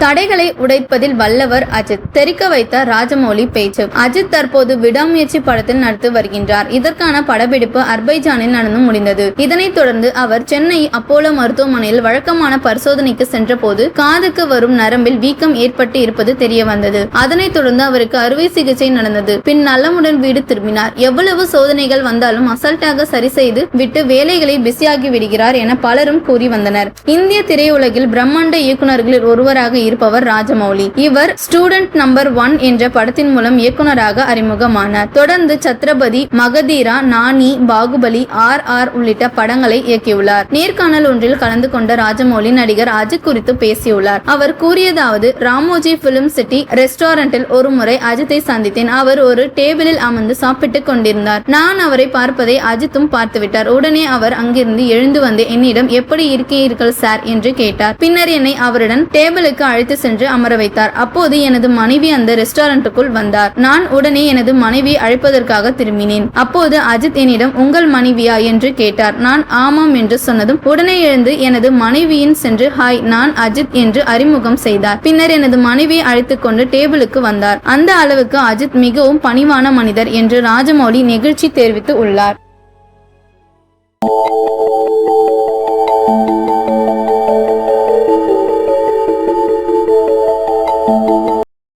தடைகளை உடைப்பதில் வல்லவர் அஜித். தெரிக்க வைத்த ராஜமௌலி பேச்சு. அஜித் தற்போது விடாமுயற்சி படத்தில் நடித்து வருகின்றார். இதற்கான படப்பிடிப்பு அர்பைஜானில் நடந்து முடிந்தது. இதனைத் தொடர்ந்து அவர் சென்னை அப்போலோ மருத்துவமனையில் வழக்கமான பரிசோதனைக்கு சென்ற போது காதுக்கு வரும் நரம்பில் வீக்கம் ஏற்பட்டு இருப்பது தெரிய வந்தது. அதனைத் தொடர்ந்து அவருக்கு அறுவை சிகிச்சை நடந்தது. பின் நலமுடன் வீடு திரும்பினார். எவ்வளவு சோதனைகள் வந்தாலும் அசல்ட்டாக சரி செய்து விட்டு வேலைகளை பிஸியாகி விடுகிறார் என பலரும் கூறி வந்தனர். இந்திய திரையுலகில் பிரம்மாண்ட இயக்குநர்களில் ஒருவராக இருப்பவர் ராஜமௌலி. இவர் ஸ்டூடெண்ட் நம்பர் 1 என்ற படத்தின் மூலம் இயக்குநராக அறிமுகமானார். தொடர்ந்து சத்ரபதி, மகதீரா, நானி, பாகுபலி, RR உள்ளிட்ட படங்களை இயக்கியுள்ளார். நேர்காணல் ஒன்றில் கலந்து கொண்ட ராஜமௌலி நடிகர் அஜித் குறித்து பேசியுள்ளார். அவர் கூறியதாவது, ராமோஜி பிலிம் சிட்டி ரெஸ்டாரண்டில் ஒரு முறை அஜித்தை சந்தித்தேன். அவர் ஒரு டேபிளில் அமர்ந்து சாப்பிட்டுக் கொண்டிருந்தார். நான் அவரை பார்ப்பதை அஜித்தும் பார்த்துவிட்டார். உடனே அவர் அங்கிருந்து எழுந்து வந்து என்னிடம் எப்படி இருக்கிறீர்கள் சார் என்று கேட்டார். பின்னர் என்னை அவருடன் டேபிளுக்கு அழைத்து சென்று அமர வைத்தார். அப்போது எனது மனைவி அந்த ரெஸ்டாரண்ட்டுக்குள் வந்தார். நான் உடனே எனது மனைவியை அழைப்பதற்காக திரும்பினேன். அப்போது அஜித் என்னிடம் உங்கள் மனைவியா என்று கேட்டார். நான் ஆமாம் என்று சொன்னதும் உடனே எழுந்து எனது மனைவியின் சென்று ஹாய் நான் அஜித் என்று அறிமுகம் செய்தார். பின்னர் எனது மனைவியை அழைத்துக் கொண்டு டேபிளுக்கு வந்தார். அந்த அளவுக்கு அஜித் மிகவும் பணிவான மனிதர் என்று ராஜமௌலி நெகிழ்ச்சி தெரிவித்து உள்ளார்.